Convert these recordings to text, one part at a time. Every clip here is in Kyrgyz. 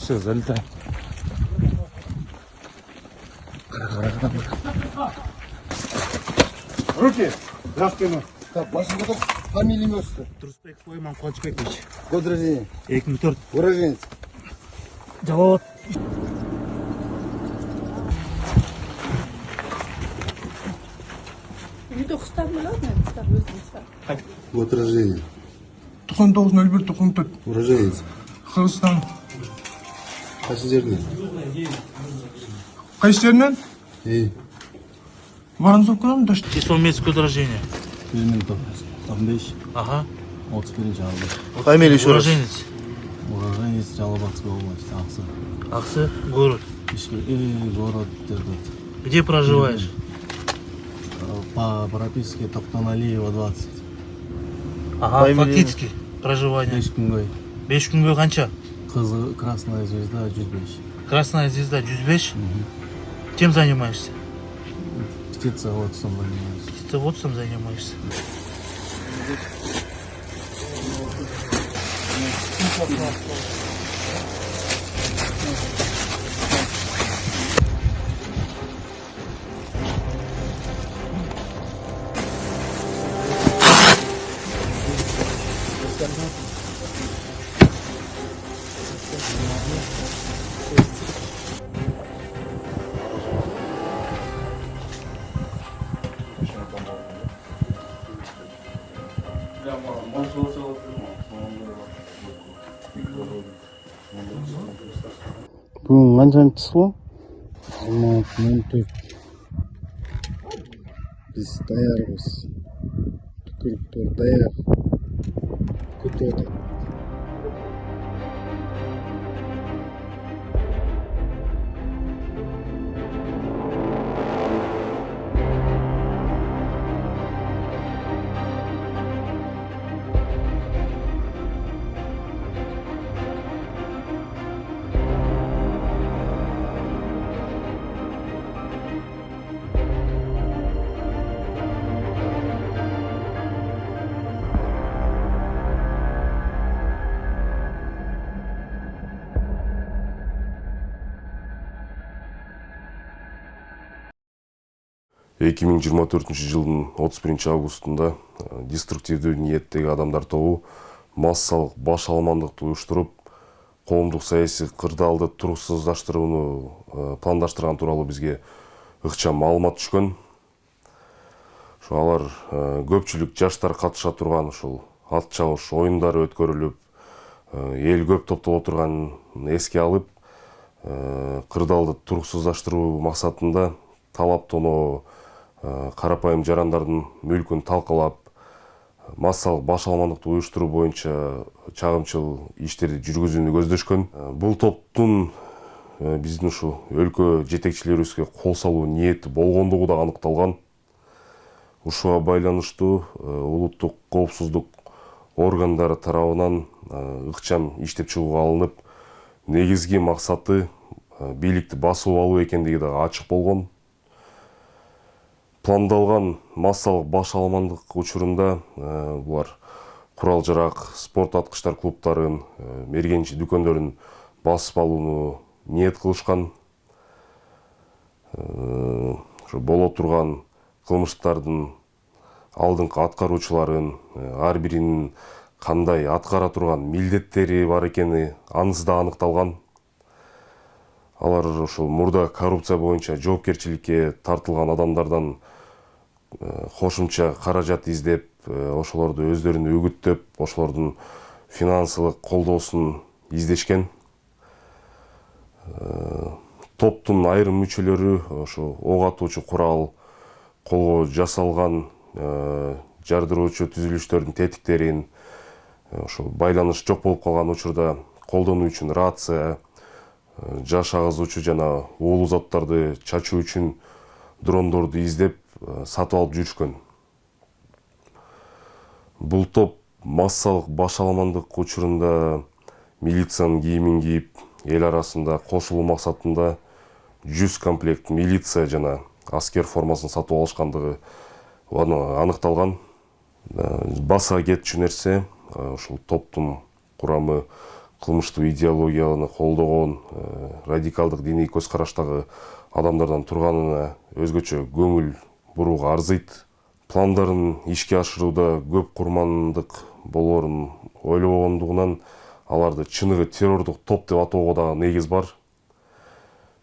Все, залетай. Руки за спину. Так, başında da фамилия göster. Тұрысбек Сулайман Қуанышбекович. Год рождения. 2004. Уроженец. Жауап. Үйде құстар болады ма? Құстар өзіңіз бар. Год рождения. 99-01-94. Уроженец. Қырғызстан. Қайсы жерден? Қайсы жерінен? Воронцовкадан дошли. Число месяц года рождения. 95, Ага. 31 август. Фамилия еще раз. Уроженец. Уроженец Жалобатской области, Аксы. Аксы, город. Город Дербент. Где проживаешь? По прописке Токтаналиева 20. Ага, фактически проживание. 5 күнгөй. 5 күнгө канча? Кызы Красная Звезда 105. Красная звезда 105. Чем занимаешься? Птицеводством занимаюсь. Птицеводством занимаешься. Бүгін қаншаншы число? 16-14. Біз даярбыз. Түкіріктер даяр. Күтіп отыр. Эки миң жыйырма төртүнчү жылдын 31 августунда деструктивдүү ниеттеги адамдар тобу массалык баш алмандыкты уюштуруп, коомдук саясий кырдаалды туруксуздаштырууну пландаштырган тууралуу бизге ыкчам маалымат түшкөн. Алар көпчүлүк жаштар катыша турган ушул ат чабыш оюндары өткөрүлүп, эл көп топтоло турганын эске алып, кырдаалды туруксуздаштыруу максатында талаптоноо карапайым жарандардын мүлкүн талкалап, массалык баш алмандыкты уюштуруу боюнча чагымчыл иштерди жүргүзүүнү көздөшкөн. Бул топтун биздин ушул өлкө жетекчилерибизге кол салуу ниети болгондугу да аныкталган. Ушуга байланыштуу улуттук коопсуздук органдары тарабынан ыкчам иштеп чыгууга алынып, негизги максаты бийликти басып алуу экендиги да ачык болгон. Пландалган массалык баш алмандык учурунда булар курал-жарак, спорт аткычтар клубтарын, мергенчи дүкөндөрүн басып алууну ниет кылышкан. Боло турган кылмыштардын алдыңкы аткаруучуларын, ар биринин кандай аткара турган милдеттери бар экени анысы да аныкталган. Алар ушул мурда коррупция боюнча жоопкерчиликке тартылган адамдардан кошумча каражат издеп, ошолорду өздөрүнө үгүттөп, ошолордун финансылык колдоосун издешкен. Топтун айрым мүчөлөрү ошо ок атуучу курал, колго жасалган жардыруучу түзүлүштөрдүн тетиктерин, ошо байланыш жок болуп калган учурда колдонуу үчүн рация, жаш агызуучу жана уулуу заттарды чачуу үчүн дрондорду издеп сатып алып жүрүшкөн. Бул топ массалык баш алмандык учурунда милициянын кийимин кийип, эл арасында кошулуу максатында 100 комплект милиция жана аскер формасын сатып алышкандыгы аныкталган. Баса кетчү нерсе, ушул топтун курамы кылмыштуу идеологияны колдогон, радикалдык диний көз караштагы адамдардан турганына өзгөчө көңүл бурууга арзыйт. Пландарын ишке ашырууда көп курмандык болоорун ойлобогондугунан аларды чыныгы террордук топ деп атоого дагы негиз бар.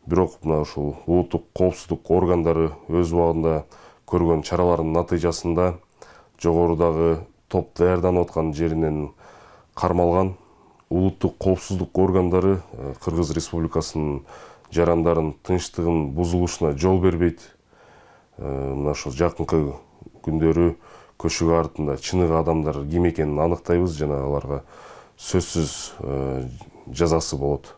Бирок мына ушул улуттук коопсуздук органдары өз убагында көргөн чаралардын натыйжасында жогорудагы топ даярданып аткан жеринен кармалган. Улуттук коопсуздук органдары Кыргыз Республикасынын жарандарын тынчтыгын бузулушуна жол бербейт. Мына ошол жакынкы күндөрү көшүгө артында чыныгы адамдар ким экенин аныктайбыз жана аларга сөзсүз жазасы болот.